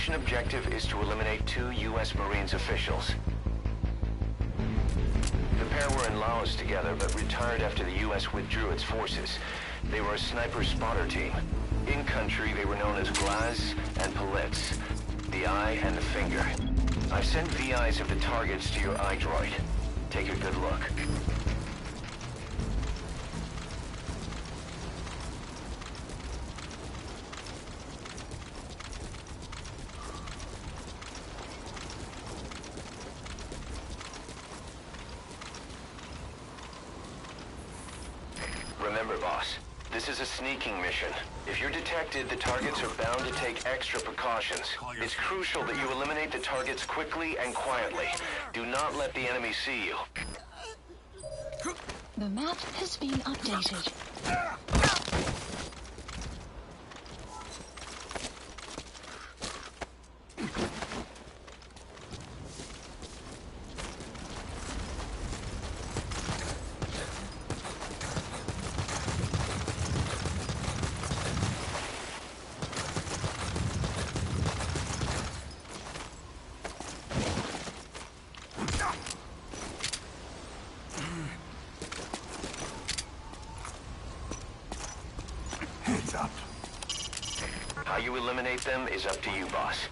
mission objective is to eliminate 2 U.S. Marines officials. The pair were in Laos together, but retired after the U.S. withdrew its forces. They were a sniper spotter team. In country, they were known as Glaz and Palitz, the eye and the finger. I've sent VIs of the targets to your iDroid. Take a good look. Remember, boss, this is a sneaking mission. If you're detected, the targets are bound to take extra precautions. It's crucial that you eliminate the targets quickly and quietly. Do not let the enemy see you. The map has been updated. Heads up. How you eliminate them is up to you, boss.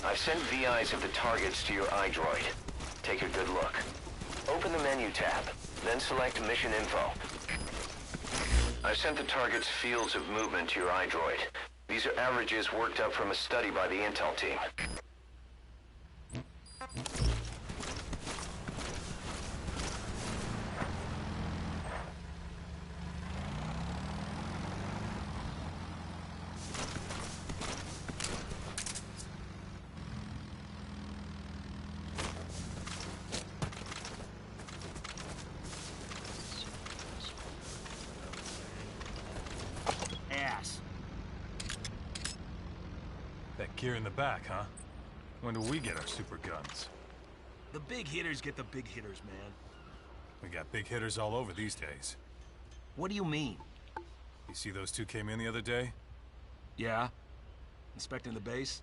I've sent VIs of the targets to your iDroid. Take a good look. Open the menu tab, then select Mission Info. I've sent the target's fields of movement to your iDroid. These are averages worked up from a study by the intel team. That gear in the back, huh? When do we get our super guns? The big hitters get the big hitters, man. We got big hitters all over these days. What do you mean? You see those two came in the other day? Yeah? Inspecting the base?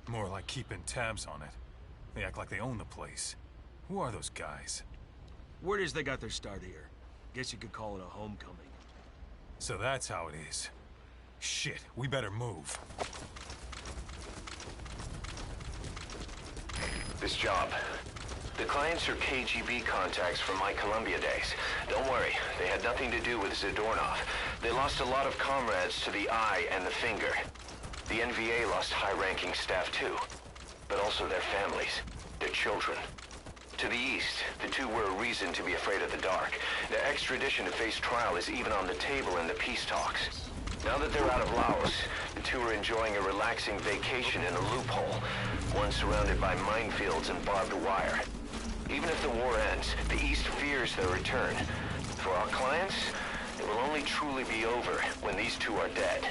More like keeping tabs on it. They act like they own the place. Who are those guys? Word is they got their start here. Guess you could call it a homecoming. So that's how it is. Shit, we better move. This job. The clients are KGB contacts from my Columbia days. Don't worry, they had nothing to do with Zadornov. They lost a lot of comrades to the eye and the finger. The NVA lost high-ranking staff too, but also their families, their children. To the east, the two were a reason to be afraid of the dark. Their extradition to face trial is even on the table in the peace talks. Now that they're out of Laos, the two are enjoying a relaxing vacation in a loophole, one surrounded by minefields and barbed wire. Even if the war ends, the East fears their return. For our clients, it will only truly be over when these two are dead.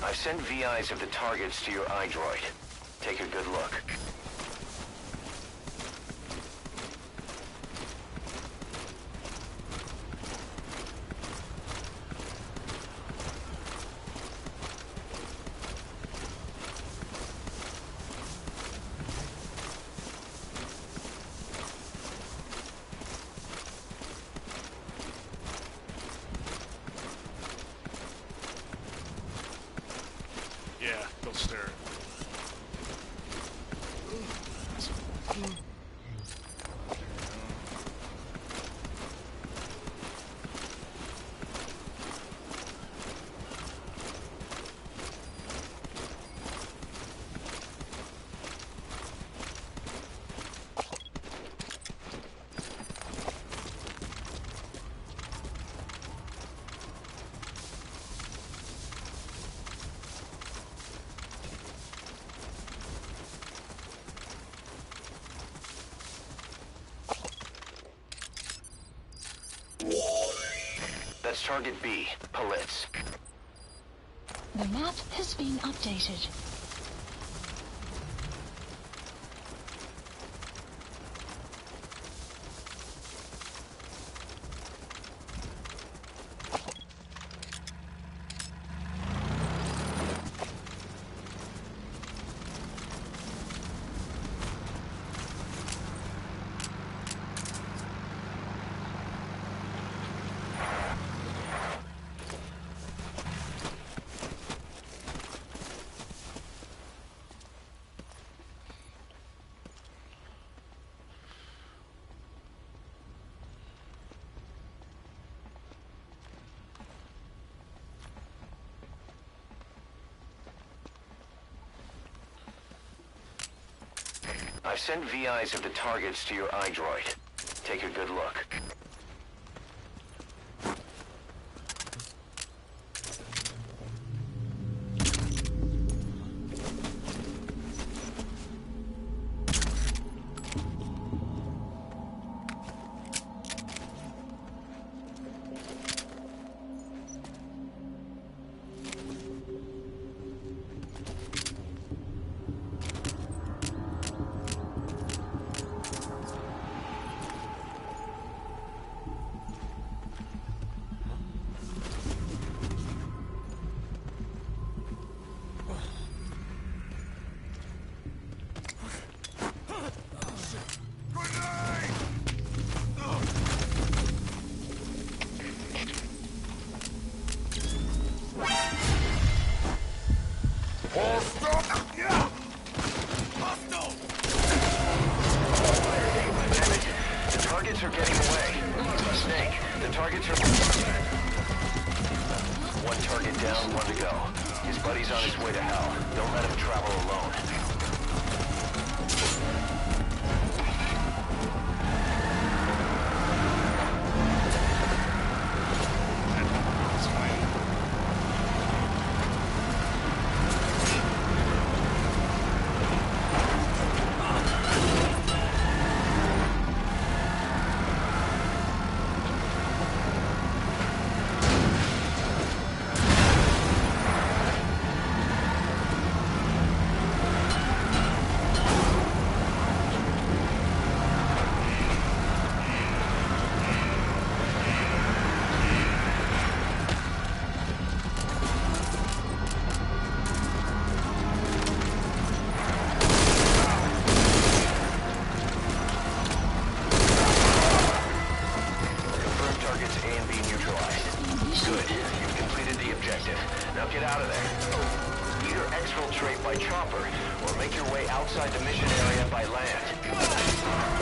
I've sent VIs of the targets to your iDroid. Take a good look. Yeah, they'll stir. That's target B, Palitz. The map has been updated. I've sent VIs of the targets to your iDroid. Take a good look. One target down, one to go. His buddy's on his way to hell. Don't let him travel alone. Now get out of there. Either exfiltrate by chopper, or make your way outside the mission area by land.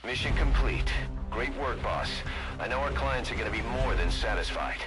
Mission complete. Great work, boss. I know our clients are gonna be more than satisfied.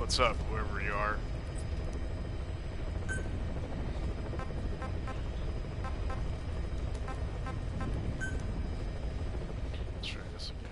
What's up, whoever you are? Let's try this again.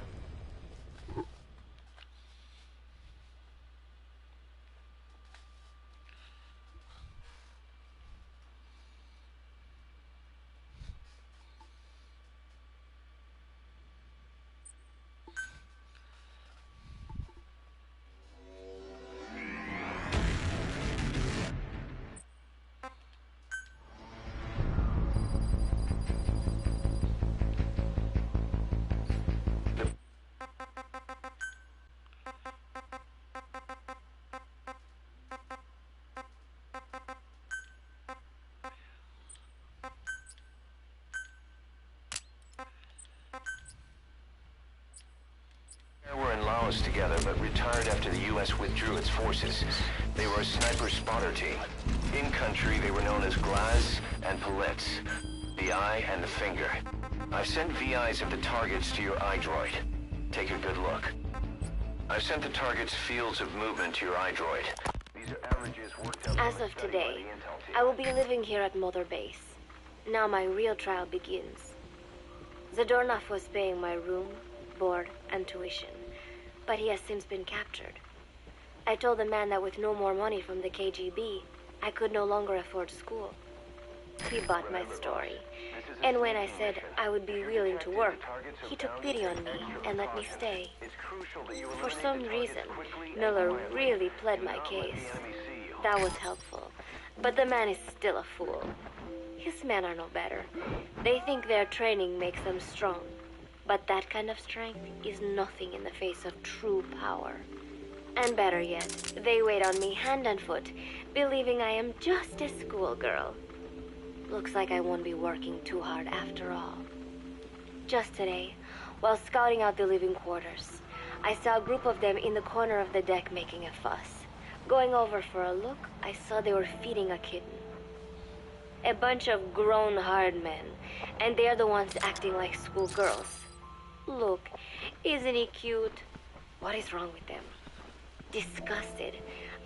They were in Laos together, but retired after the U.S. withdrew its forces. They were a sniper spotter team. In country, they were known as Glaz and Palitz, the eye and the finger. I've sent VIs of the targets to your iDroid. Take a good look. I've sent the target's fields of movement to your iDroid. These are averages worked out. As of today, I will be living here at Mother Base. Now my real trial begins. Zadornov was paying my room, board, and tuition, but he has since been captured. I told the man that with no more money from the KGB, I could no longer afford school. He bought my story, and when I said I would be willing to work, he took pity on me and let me stay. For some reason, Miller really pled my case. That was helpful, but the man is still a fool. His men are no better. They think their training makes them strong. But that kind of strength is nothing in the face of true power. And better yet, they wait on me hand and foot, believing I am just a schoolgirl. Looks like I won't be working too hard after all. Just today, while scouting out the living quarters, I saw a group of them in the corner of the deck making a fuss. Going over for a look, I saw they were feeding a kitten. A bunch of grown hard men, and they're the ones acting like schoolgirls. Look, isn't he cute? What is wrong with them? Disgusted,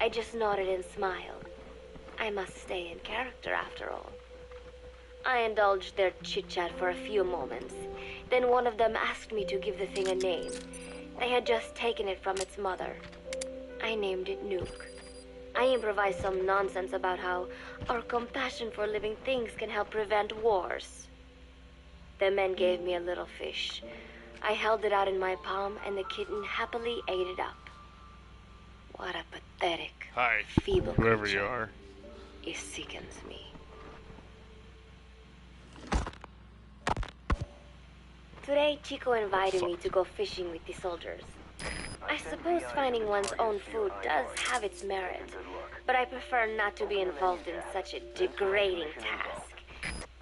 I just nodded and smiled. I must stay in character after all. I indulged their chit-chat for a few moments. Then one of them asked me to give the thing a name. They had just taken it from its mother. I named it Nuke. I improvised some nonsense about how our compassion for living things can help prevent wars. The men gave me a little fish. I held it out in my palm, and the kitten happily ate it up. What a pathetic, Hi, feeble whoever creature. you are. It sickens me. Today, Chico invited me to go fishing with the soldiers. I suppose finding one's own food does have its merit, but I prefer not to be involved in such a degrading task.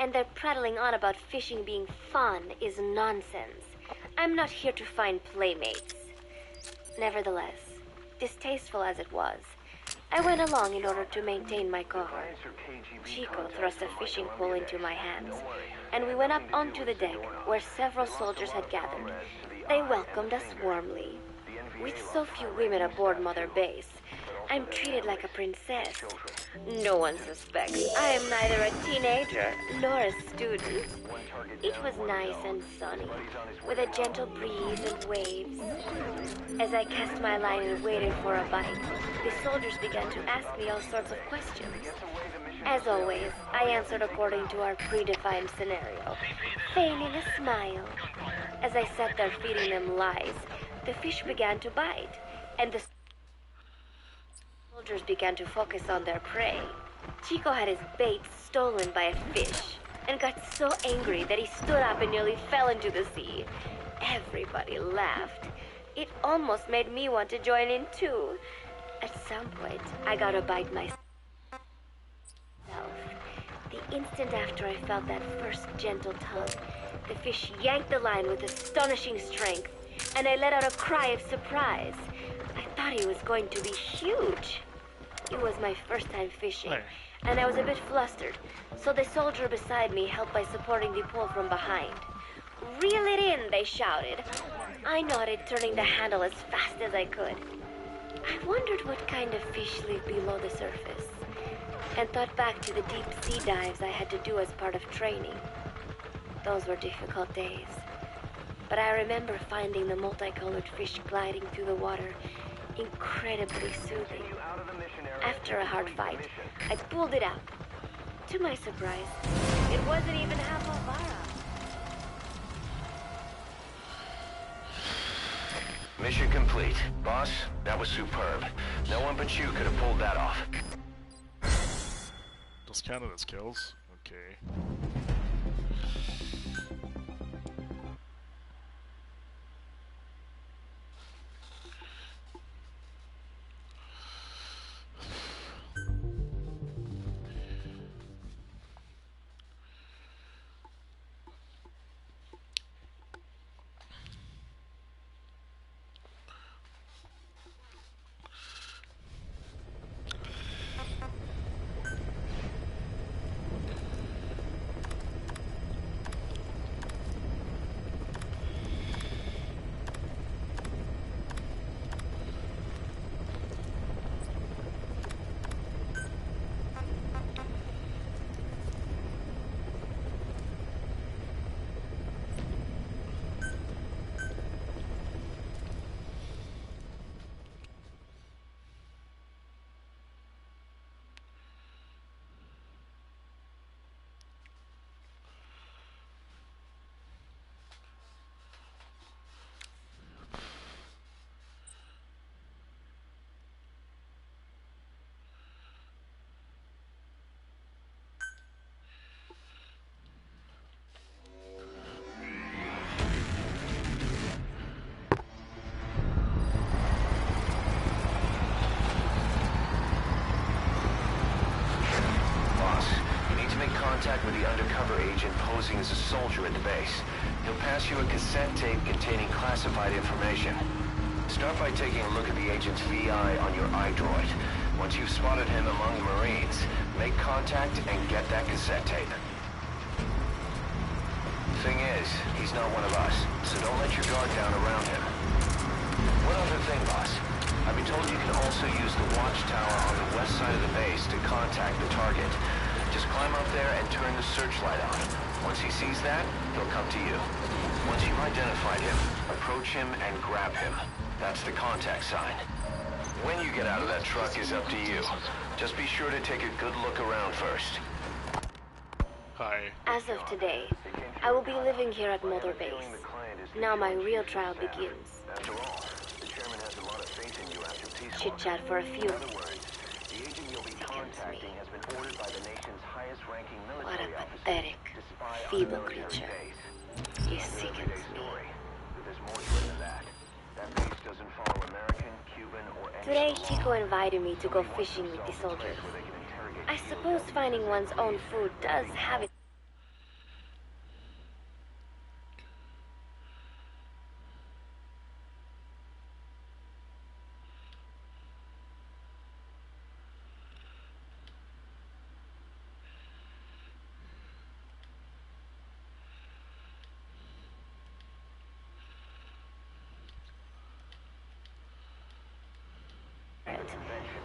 And their prattling on about fishing being fun is nonsense. I'm not here to find playmates. Nevertheless, distasteful as it was, I went along in order to maintain my cover. Chico thrust a fishing pole into my hands, and we went up onto the deck where several soldiers had gathered. They welcomed us warmly. With so few women aboard Mother Base, I'm treated like a princess. No one suspects I am neither a teenager nor a student. It was nice and sunny, with a gentle breeze and waves. As I cast my line and waited for a bite, the soldiers began to ask me all sorts of questions. As always, I answered according to our predefined scenario, feigning a smile. As I sat there feeding them lies, the fish began to bite, and the soldiers began to focus on their prey. Chico had his bait stolen by a fish, and got so angry that he stood up and nearly fell into the sea. Everybody laughed. It almost made me want to join in too. At some point, I got a bite myself. The instant after I felt that first gentle tug, the fish yanked the line with astonishing strength, and I let out a cry of surprise. I thought he was going to be huge. It was my first time fishing, and I was a bit flustered, so the soldier beside me helped by supporting the pole from behind. "Reel it in," they shouted. I nodded, turning the handle as fast as I could. I wondered what kind of fish live below the surface, and thought back to the deep sea dives I had to do as part of training. Those were difficult days, but I remember finding the multicolored fish gliding through the water incredibly soothing. After a hard fight, I pulled it out. To my surprise, it wasn't even half Elvira. Mission complete. Boss, that was superb. No one but you could have pulled that off. Those counted as kills? Okay. Contact with the undercover agent posing as a soldier at the base. He'll pass you a cassette tape containing classified information. Start by taking a look at the agent's VI on your iDroid. Once you've spotted him among the Marines, make contact and get that cassette tape. Thing is, he's not one of us, so don't let your guard down around him. One other thing, boss. I've been told you can also use the watchtower on the west side of the base to contact the target. Just climb up there and turn the searchlight on. Once he sees that, he'll come to you. Once you've identified him, approach him and grab him. That's the contact sign. When you get out of that truck is up to you. Just be sure to take a good look around first. Hi. As of today, I will be living here at Mother Base. Now my real trial begins. After all, the chairman has a lot of faith in you after peace. Chit-chat for a few. In other words, the agent you'll be contacting has been ordered by the nation's highest-ranking What military a officer pathetic, to spy on feeble military creature. base. He It's an sickens everyday me. story, but there's more to it than that. That base doesn't follow American, Cuban, or any Today, other law. Chico invited me to go Somebody wants fishing with the themselves a place soldiers. where they can interrogate I suppose POWs finding one's own food does have its...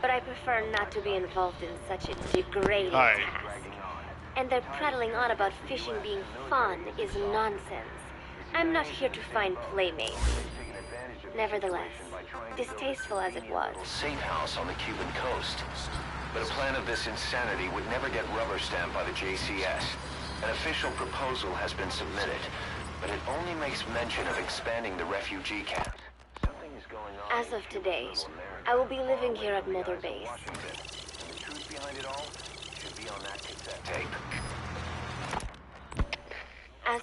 But I prefer not to be involved in such a degrading Hi. task. And their prattling on about fishing being fun is nonsense. I'm not here to find playmates. Nevertheless, distasteful as it was, safe house on the Cuban coast. But a plan of this insanity would never get rubber stamped by the JCS. An official proposal has been submitted, but it only makes mention of expanding the refugee camp. Something is going on. as of today, I will be living here at Mother Base. And the truth behind it all should be on that cassette tape. As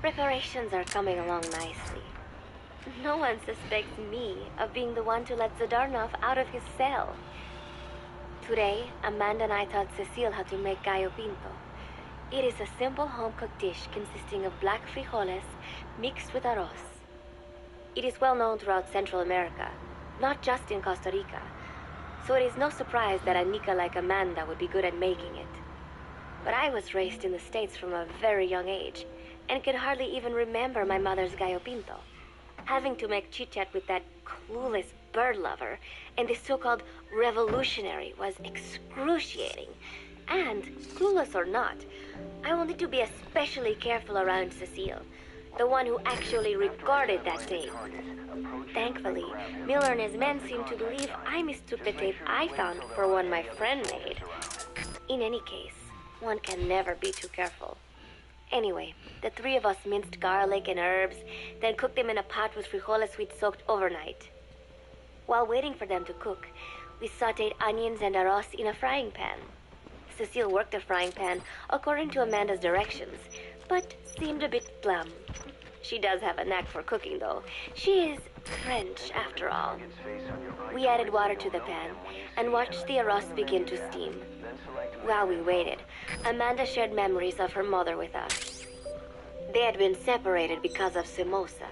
preparations are coming along nicely. No one suspects me of being the one to let Zadarnov out of his cell. Today, Amanda and I taught Cecile how to make gallo pinto. It is a simple home-cooked dish consisting of black frijoles mixed with arroz. It is well known throughout Central America, not just in Costa Rica. So it is no surprise that a Nica like Amanda would be good at making it. But I was raised in the States from a very young age, and can hardly even remember my mother's gallo pinto. Having to make chit-chat with that clueless bird lover and the so-called revolutionary was excruciating. And, clueless or not, I will need to be especially careful around Cecile, the one who actually recorded that tape. Thankfully, Miller and his men seem to believe I mistook the tape I found for one my friend made. In any case, one can never be too careful. Anyway, the three of us minced garlic and herbs, then cooked them in a pot with frijoles we'd soaked overnight. While waiting for them to cook, we sautéed onions and arroz in a frying pan. Cecile worked the frying pan according to Amanda's directions, but seemed a bit glum. She does have a knack for cooking, though. She is French, after all. We added water to the pan and watched the arroz begin to steam. While we waited, Amanda shared memories of her mother with us. They had been separated because of Somoza,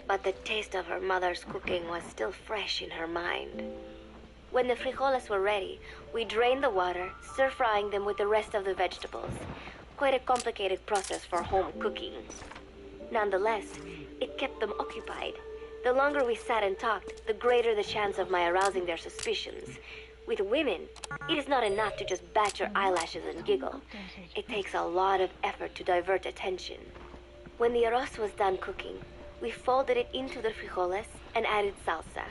but the taste of her mother's cooking was still fresh in her mind. When the frijoles were ready, we drained the water, stir-frying them with the rest of the vegetables. Quite a complicated process for home cooking. Nonetheless, it kept them occupied. The longer we sat and talked, the greater the chance of my arousing their suspicions. With women, it is not enough to just bat your eyelashes and giggle. It takes a lot of effort to divert attention. When the arroz was done cooking, we folded it into the frijoles and added salsa,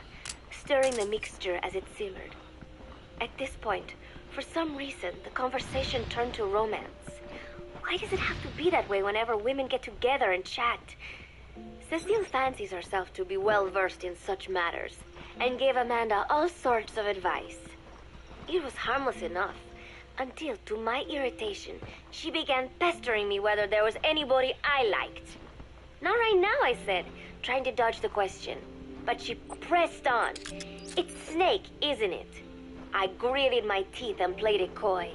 stirring the mixture as it simmered. At this point, for some reason, the conversation turned to romance. Why does it have to be that way whenever women get together and chat? Cecile fancies herself to be well-versed in such matters, and gave Amanda all sorts of advice. It was harmless enough, until, to my irritation, she began pestering me whether there was anybody I liked. Not right now, I said, trying to dodge the question. But she pressed on. It's Snake, isn't it? I gritted my teeth and played it coy.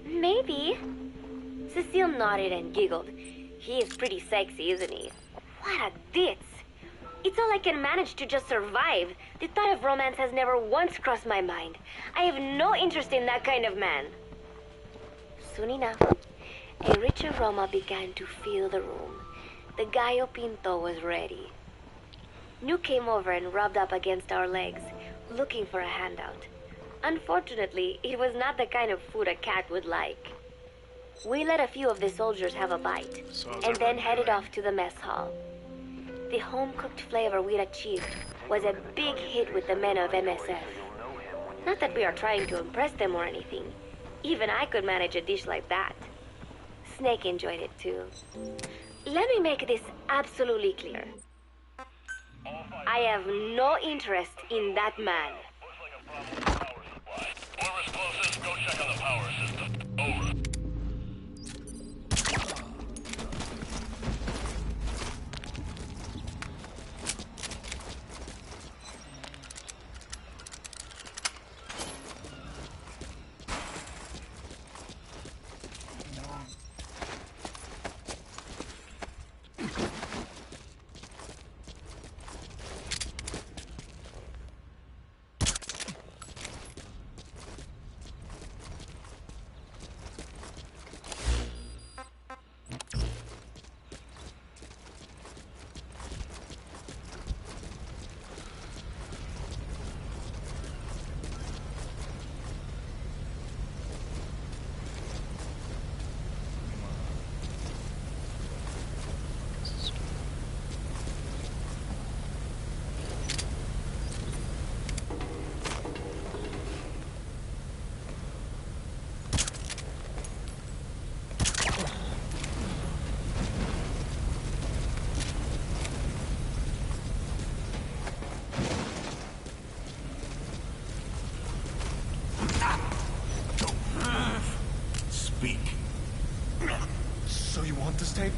Maybe. Cecile nodded and giggled. He is pretty sexy, isn't he? What a ditz. It's all I can manage to just survive. The thought of romance has never once crossed my mind. I have no interest in that kind of man. Soon enough, a rich aroma began to fill the room. The gallo pinto was ready. New came over and rubbed up against our legs, looking for a handout. Unfortunately, it was not the kind of food a cat would like. We let a few of the soldiers have a bite, and then headed off to the mess hall. The home-cooked flavor we'd achieved was a big hit with the men of MSF. Not that we are trying to impress them or anything. Even I could manage a dish like that. Snake enjoyed it too. Let me make this absolutely clear. I have no interest in that man. Whoever's closest, go check on the power system. Over. So you want this tape?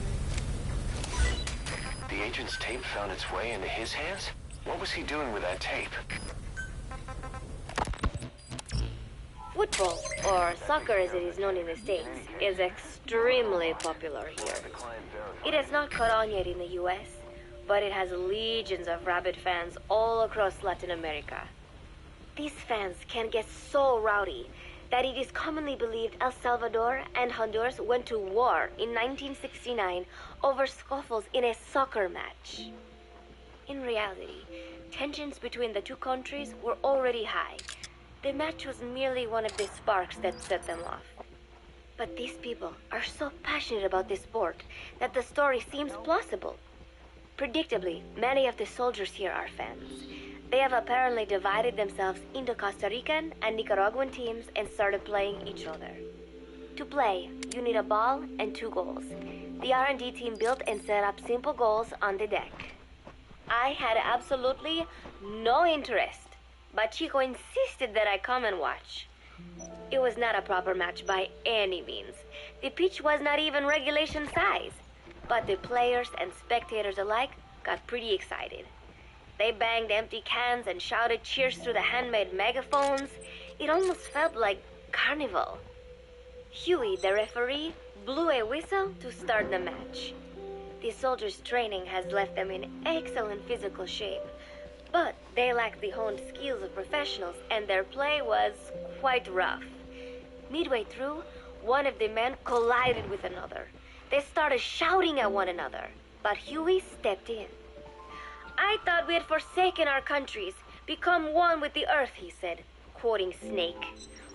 The agent's tape found its way into his hands? What was he doing with that tape? Football, or soccer as it is known in the States, is extremely popular here. It has not caught on yet in the US, but it has legions of rabid fans all across Latin America. These fans can get so rowdy that it is commonly believed El Salvador and Honduras went to war in 1969 over scuffles in a soccer match. In reality, tensions between the two countries were already high. The match was merely one of the sparks that set them off. But these people are so passionate about this sport that the story seems plausible. Predictably, many of the soldiers here are fans. They have apparently divided themselves into Costa Rican and Nicaraguan teams and started playing each other. To play, you need a ball and 2 goals. The R&D team built and set up simple goals on the deck. I had absolutely no interest, but Chico insisted that I come and watch. It was not a proper match by any means. The pitch was not even regulation size, but the players and spectators alike got pretty excited. They banged empty cans and shouted cheers through the handmade megaphones. It almost felt like carnival. Huey, the referee, blew a whistle to start the match. The soldiers' training has left them in excellent physical shape, but they lacked the honed skills of professionals and their play was quite rough. Midway through, one of the men collided with another. They started shouting at one another, but Huey stepped in. "I thought we had forsaken our countries, become one with the earth," he said, quoting Snake.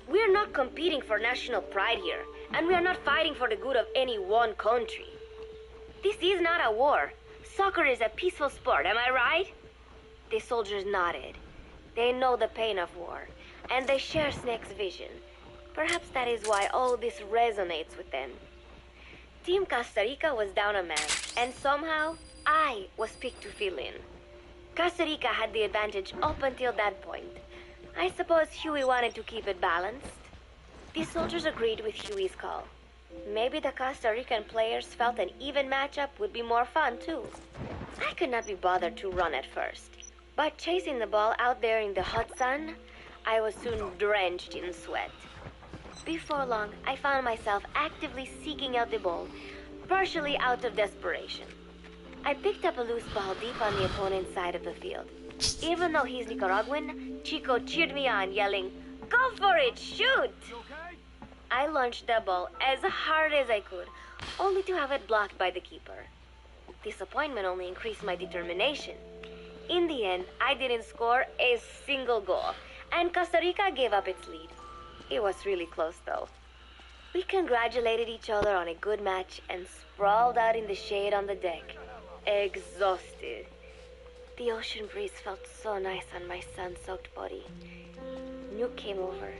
"We're not competing for national pride here, and we are not fighting for the good of any one country. This is not a war. Soccer is a peaceful sport, am I right?" The soldiers nodded. They know the pain of war, and they share Snake's vision. Perhaps that is why all this resonates with them. Team Costa Rica was down a man, and somehow I was picked to fill in. Costa Rica had the advantage up until that point. I suppose Huey wanted to keep it balanced. The soldiers agreed with Huey's call. Maybe the Costa Rican players felt an even matchup would be more fun too. I could not be bothered to run at first, but chasing the ball out there in the hot sun, I was soon drenched in sweat. Before long, I found myself actively seeking out the ball, partially out of desperation. I picked up a loose ball deep on the opponent's side of the field. Even though he's Nicaraguan, Chico cheered me on, yelling, "Go for it, shoot!" I launched the ball as hard as I could, only to have it blocked by the keeper. Disappointment only increased my determination. In the end, I didn't score a single goal, and Costa Rica gave up its lead. It was really close, though. We congratulated each other on a good match and sprawled out in the shade on the deck, exhausted. The ocean breeze felt so nice on my sun-soaked body. Nuke came over.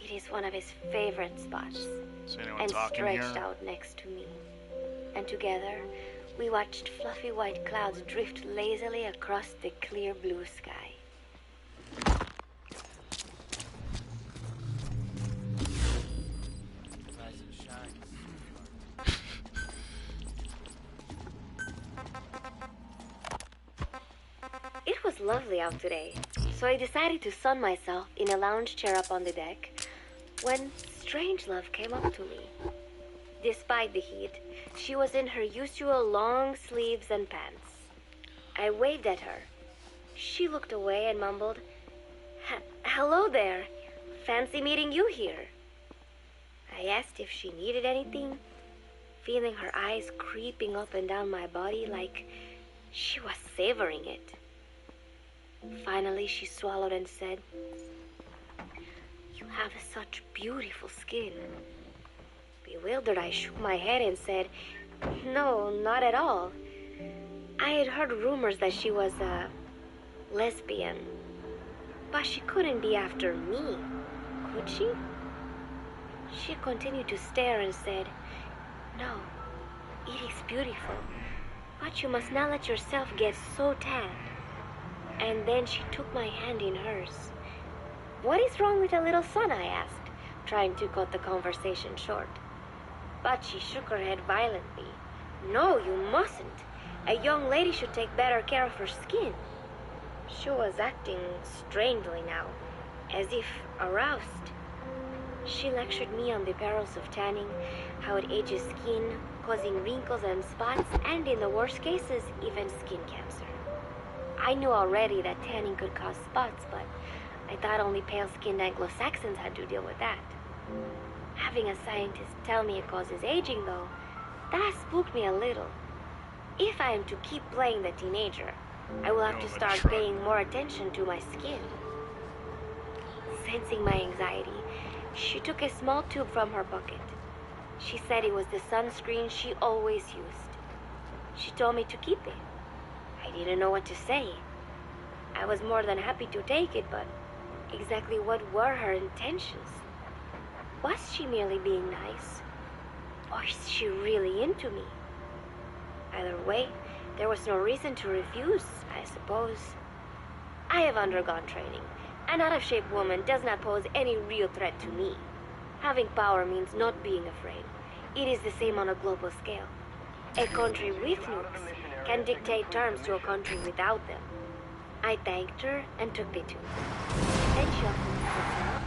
It is one of his favorite spots, Is anyone and talking stretched here? out next to me. And together, we watched fluffy white clouds drift lazily across the clear blue sky. It was lovely out today, so I decided to sun myself in a lounge chair up on the deck when Strangelove came up to me. Despite the heat, she was in her usual long sleeves and pants. I waved at her. She looked away and mumbled, "Hello there. Fancy meeting you here." I asked if she needed anything, feeling her eyes creeping up and down my body like she was savoring it. Finally, she swallowed and said, "You have such beautiful skin." Bewildered, I shook my head and said, "No, not at all." I had heard rumors that she was a lesbian, but she couldn't be after me, could she? She continued to stare and said, "No, it is beautiful, but you must not let yourself get so tanned." And then she took my hand in hers. "What is wrong with a little sun?" I asked, trying to cut the conversation short. But she shook her head violently. "No, you mustn't. A young lady should take better care of her skin." She was acting strangely now, as if aroused. She lectured me on the perils of tanning, how it ages skin, causing wrinkles and spots, and in the worst cases, even skin cancer. I knew already that tanning could cause spots, but I thought only pale-skinned Anglo-Saxons had to deal with that. Having a scientist tell me it causes aging, though, that spooked me a little. If I am to keep playing the teenager, I will have to start paying more attention to my skin. Sensing my anxiety, she took a small tube from her bucket. She said it was the sunscreen she always used. She told me to keep it. I didn't know what to say. I was more than happy to take it, but exactly what were her intentions? Was she merely being nice? Or is she really into me? Either way, there was no reason to refuse, I suppose. I have undergone training. An out-of-shape woman does not pose any real threat to me. Having power means not being afraid. It is the same on a global scale. A country with nukes can dictate terms to a country without them. I thanked her and took the tube. Then she offered me her.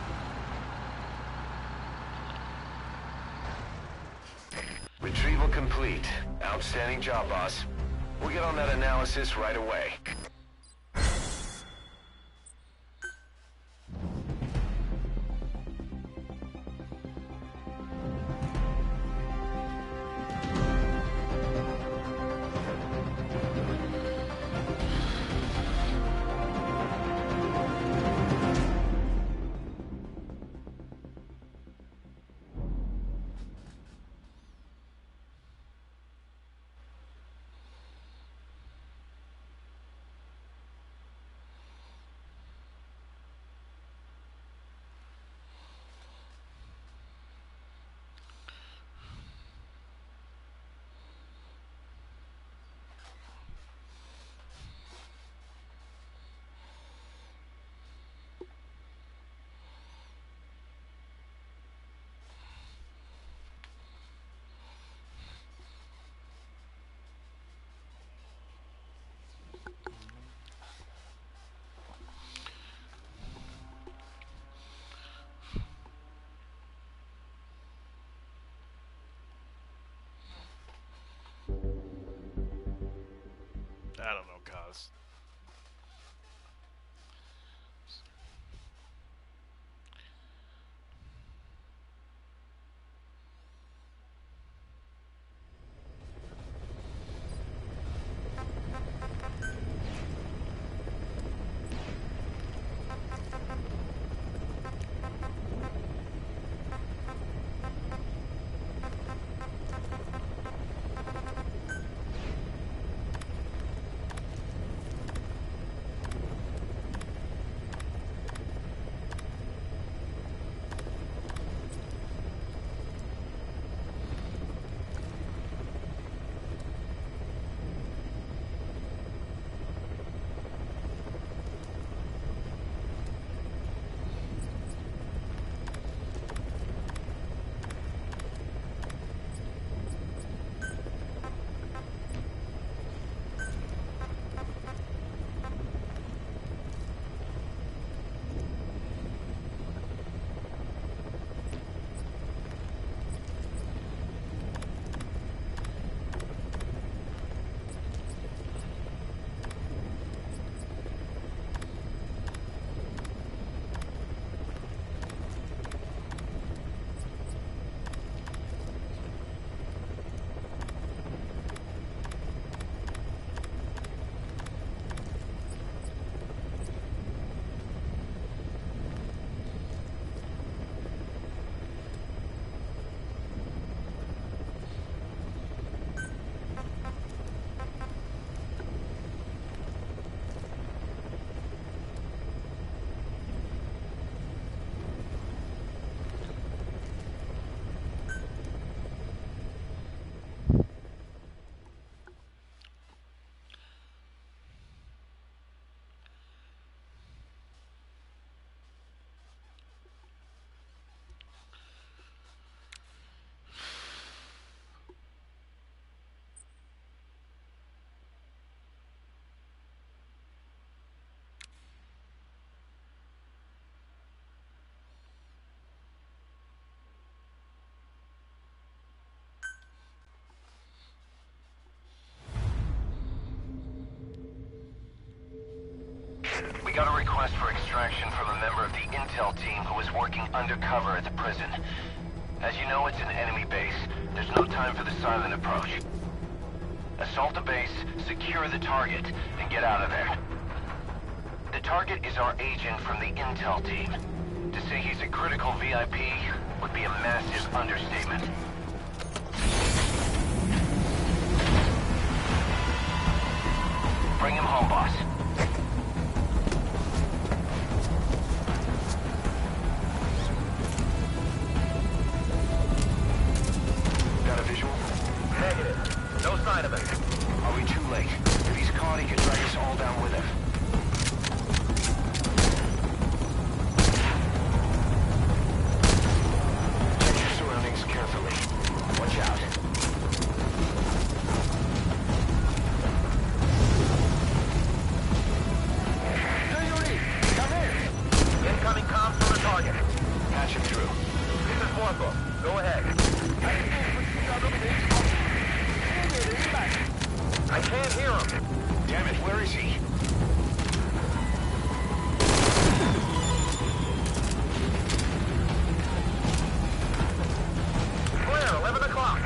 Retrieval complete. Outstanding job, boss. We'll get on that analysis right away. I don't know, Kaz. got a request for extraction from a member of the intel team who was working undercover at the prison. As you know, it's an enemy base. There's no time for the silent approach. Assault the base, secure the target, and get out of there. The target is our agent from the intel team. To say he's a critical VIP would be a massive understatement. Bring him home, boss. Got a visual? Negative. No sign of him. Are we too late? If he's caught, he could drag us all down with him. Check your surroundings carefully. Watch out. Incoming comms from the target. Patch him through. This is Warbook. Go ahead. I can't hear him. Damn it, where is he? Clear, 11 o'clock.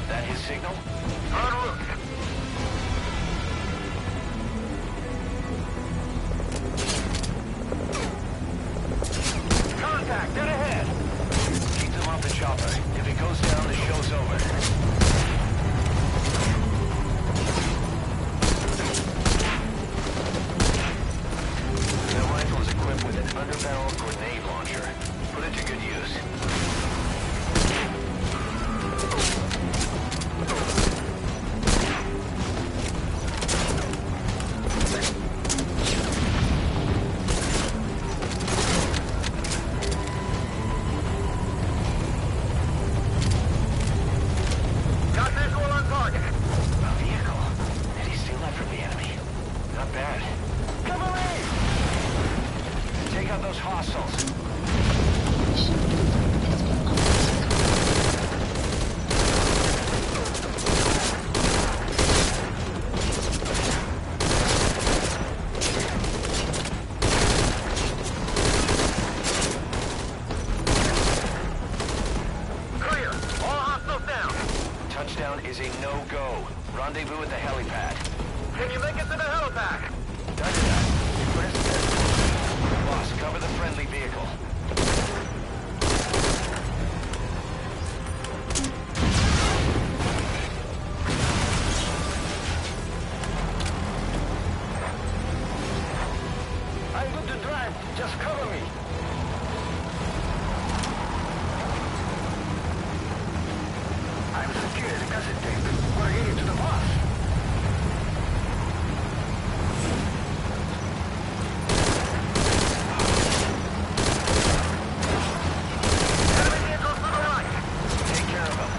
That his signal? En route. Contact, dead ahead. Keep them off the chopper. If it goes down, the show's over. That rifle is equipped with an underbarrel grenade launcher. Put it to good use. Got visual on target. A vehicle. Did he steal that from the enemy? Not bad. Cavalry! Take out those hostiles. Clear. All hostiles down. Touchdown is a no-go. Rendezvous at the helipad. Can you make it to the helipad? Roger that. Where's the pistol? Boss, cover the friendly vehicle. I'm good to drive. Just cover me. I'm secured, cassette tape. We're heading to the boss. Enemy vehicles to the right. Take care of them.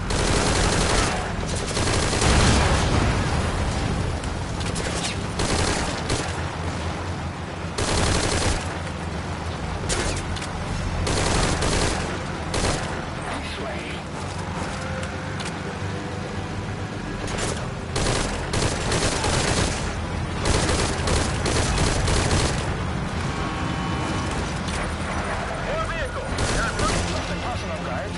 This way. More vehicle. There's nothing possible, guys.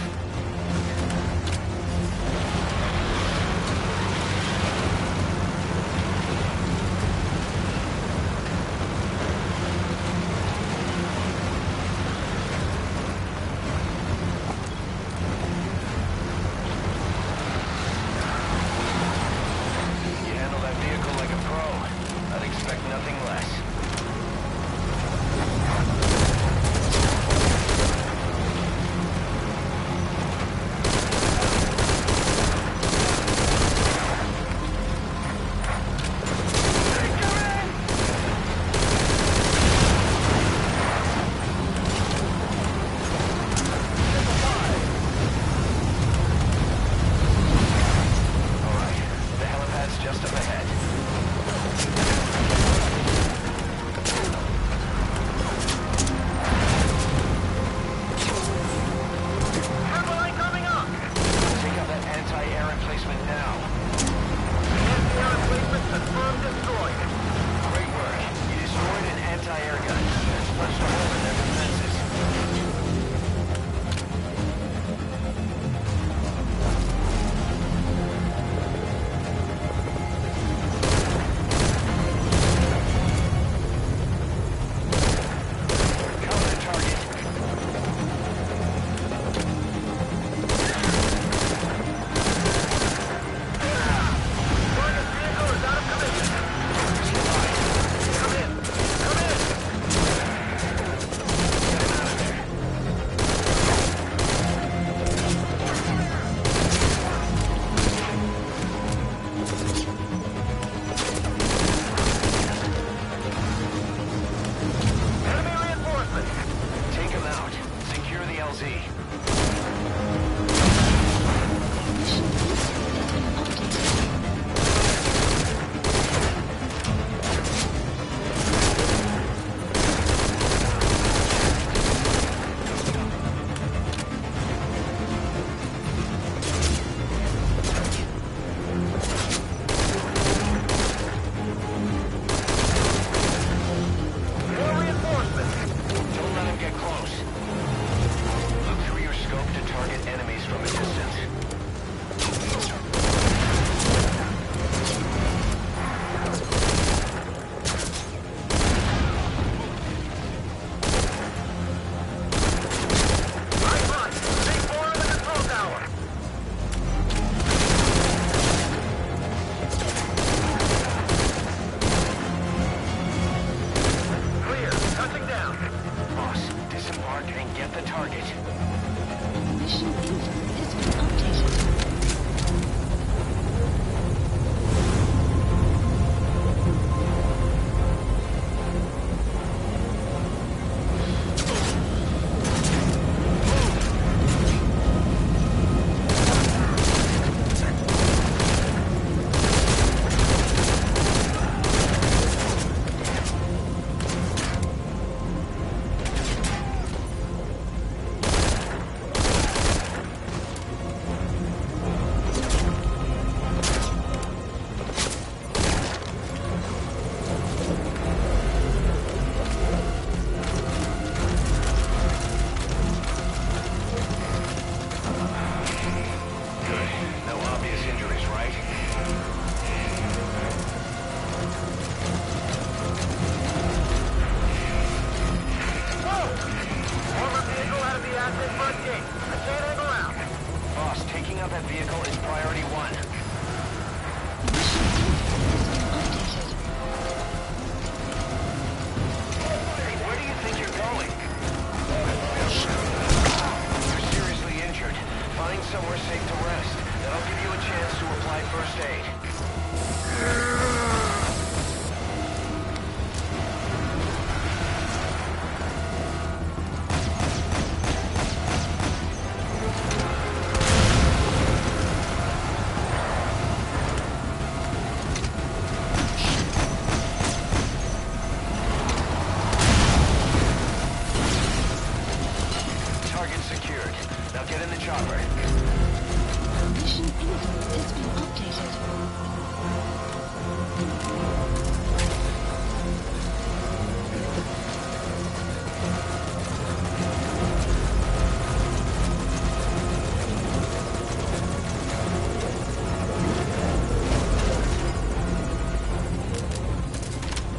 You handle that vehicle like a pro. I'd expect nothing less. All right, the helipad's just up ahead.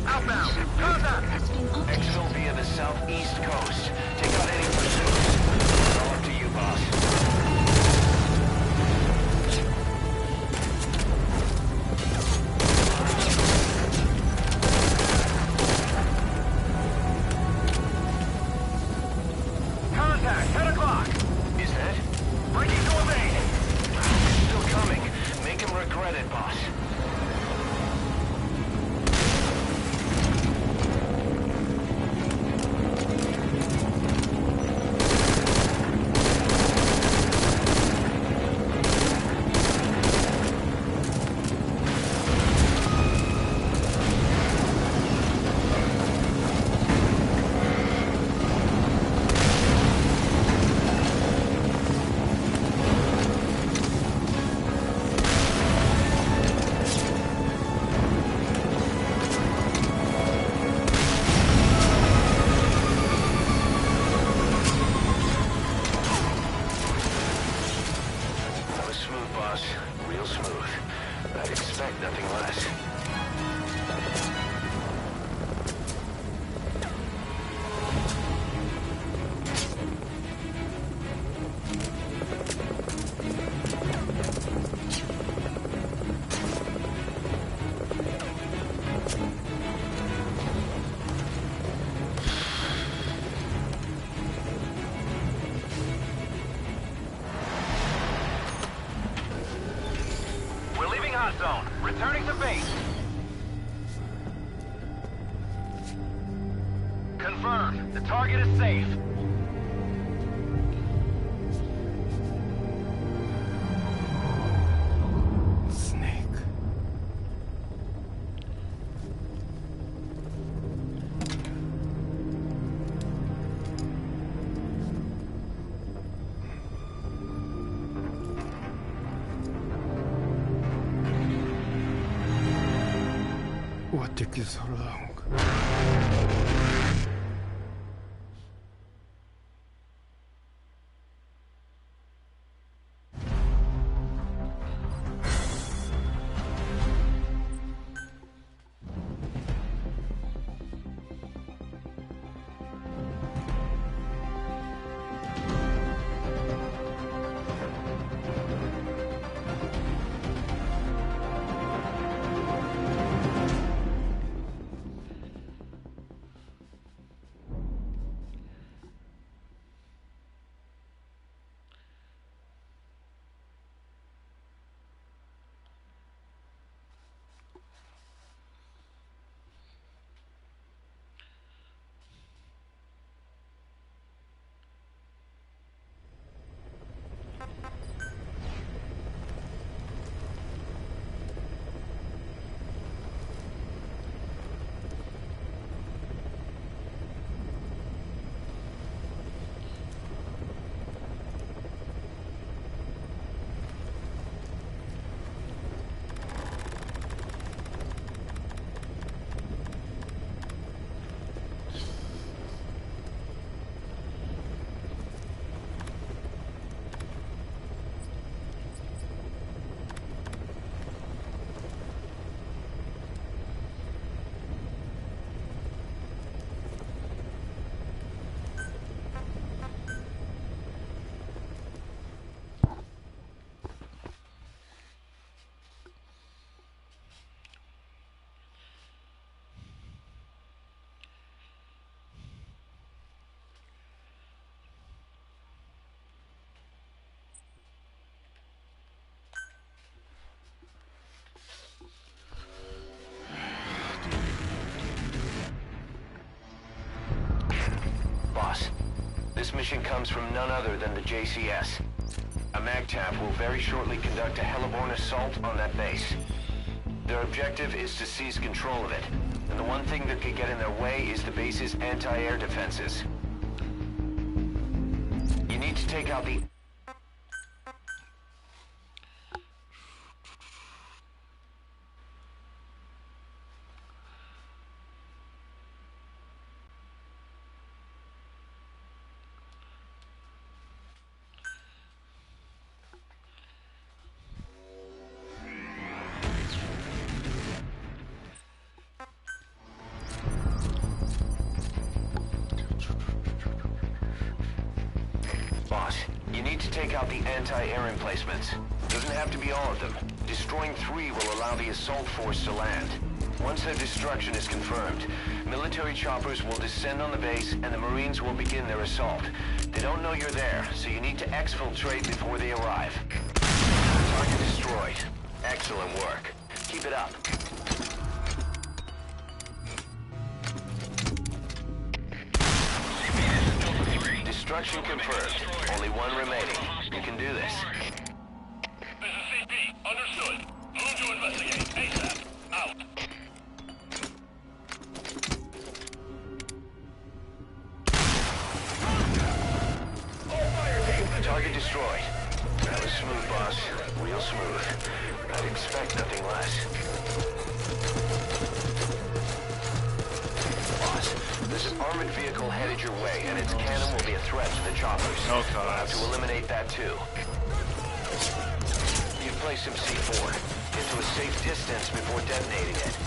Outbound. Mission Contact. has been Exfil updated. via the southeast coast. Take out any pursuits. All up to you, boss. Contact, 10 o'clock. Is that? Breaking to evade. Still coming. Make him regret it, boss. That was smooth, boss. Real smooth. I'd expect nothing less. We're leaving hot zone. Returning to base. Confirmed. The target is safe. Snake. What took you so long? Boss, this mission comes from none other than the JCS. A MAGTF will very shortly conduct a hellborn assault on that base. Their objective is to seize control of it, and the one thing that could get in their way is the base's anti-air defenses. You need to take out the... Boss, you need to take out the anti-air emplacements. Doesn't have to be all of them. Destroying 3 will allow the assault force to land. Once their destruction is confirmed, military choppers will descend on the base and the Marines will begin their assault. They don't know you're there, so you need to exfiltrate before they arrive. Target destroyed. Excellent work. Keep it up. Destruction confirmed. Only 1 remaining. You can do this. This is CP. Understood. Move to investigate. ASAP. Out. Target destroyed. That was smooth, boss. Real smooth. I'd expect nothing less. Boss, there's an armored vehicle headed your way, and its cannon will be a threat to the choppers. Oh, You'll God. have to eliminate that, too. You've placed some C4. Get to a safe distance before detonating it.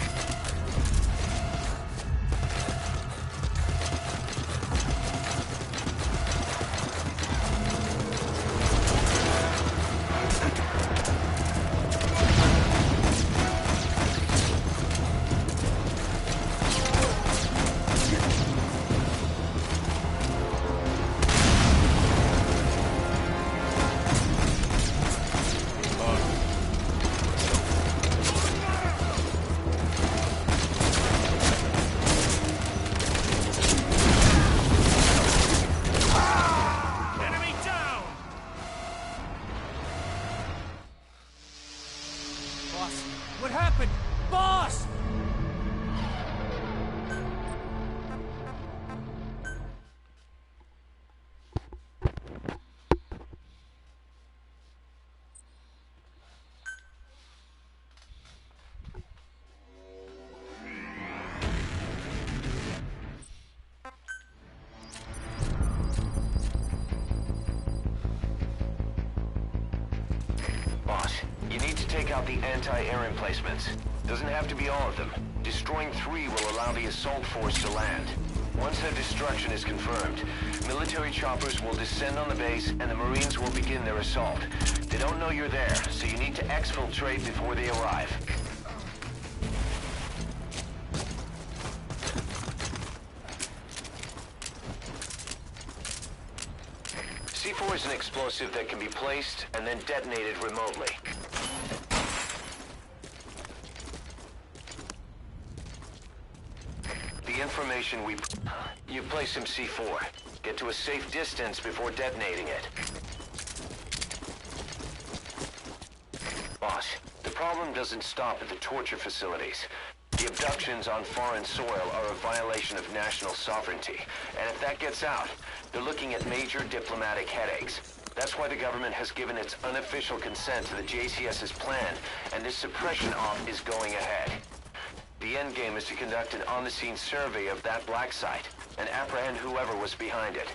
What happened? Boss! Boss, you need to take out the anti-air emplacements. Doesn't have to be all of them. Destroying 3 will allow the assault force to land. Once their destruction is confirmed, military choppers will descend on the base and the Marines will begin their assault. They don't know you're there, so you need to exfiltrate before they arrive. C4 is an explosive that can be placed and then detonated remotely. The information You've placed some C4. Get to a safe distance before detonating it. Boss, the problem doesn't stop at the torture facilities. The abductions on foreign soil are a violation of national sovereignty. And if that gets out, they're looking at major diplomatic headaches. That's why the government has given its unofficial consent to the JCS's plan, and this suppression op is going ahead. The endgame is to conduct an on-the-scene survey of that black site and apprehend whoever was behind it.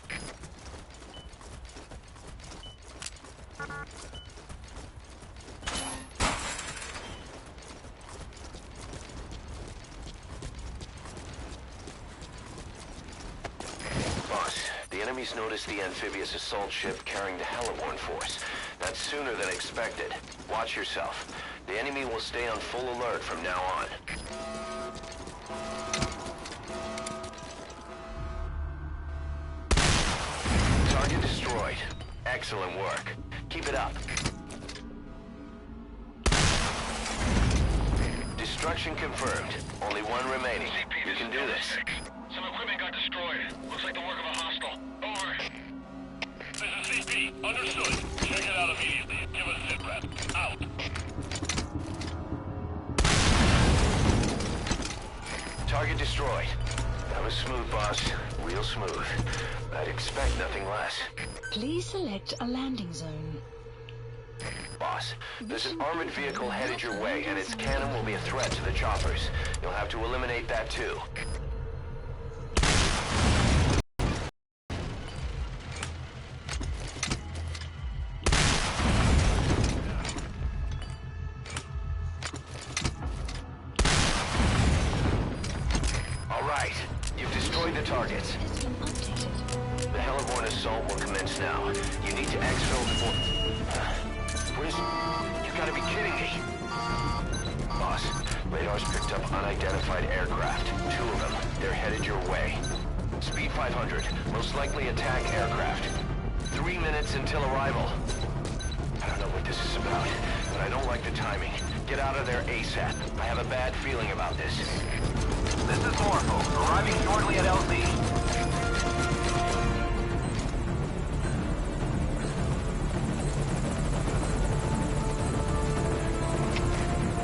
Boss, the enemy's noticed the amphibious assault ship carrying the heliborne force. That's sooner than expected. Watch yourself. The enemy will stay on full alert from now on. Target destroyed. Excellent work. Keep it up. Destruction confirmed. Only 1 remaining. You can do this. Some equipment got destroyed. Looks like the work of a hostile. Over. This is CP. Understood. Check it out immediately. Give us sit rep. Out. Target destroyed. That was smooth, boss. Real smooth. I'd expect nothing less. Please select a landing zone. Boss, there's an armored vehicle headed your way, and its cannon will be a threat to the choppers. You'll have to eliminate that, too. All right. You've destroyed the targets. Has been updated. The The heliborne assault will commence now. You need to exfil before... What is... You gotta be kidding me! Boss, radar's picked up unidentified aircraft. 2 of them. They're headed your way. Speed 500. Most likely attack aircraft. 3 minutes until arrival. I don't know what this is about, but I don't like the timing. Get out of there ASAP. I have a bad feeling about this. This is Morpho, arriving shortly at LZ.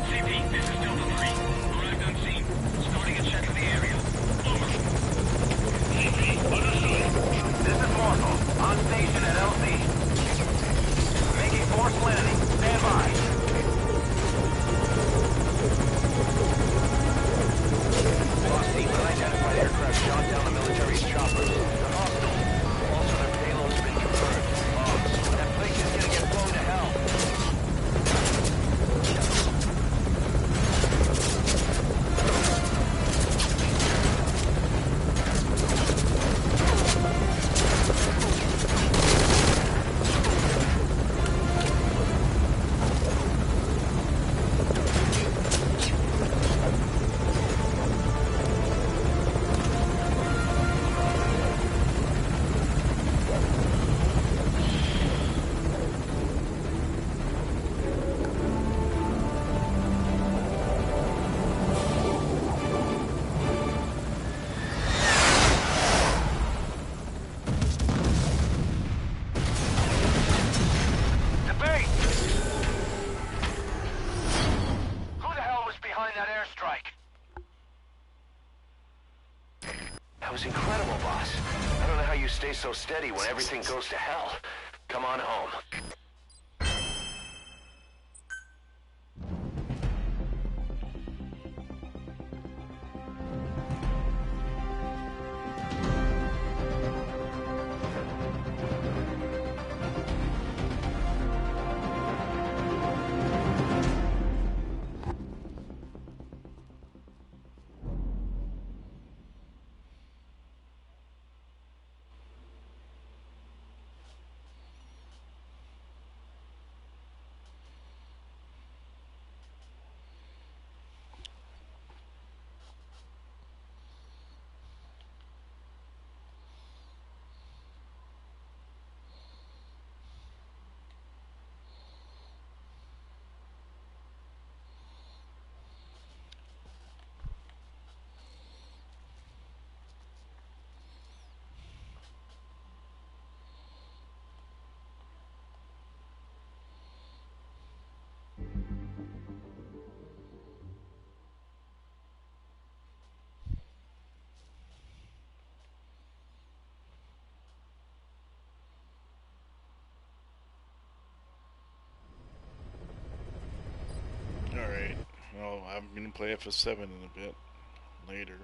CP, this is Delta 3. Arrived on scene. Starting a check of the area. Over. CP, understood. This is Morpho, on station at LZ. Making forced landing. Stand by. Boss, the unidentified aircraft shot down the military's choppers. They're hostile. Also, their payload's been confirmed. Boss, that place is gonna get blown to hell. That was incredible, boss. I don't know how you stay so steady when everything goes to hell. Come on home. Alright, well, I'm gonna play FS7 in a bit later.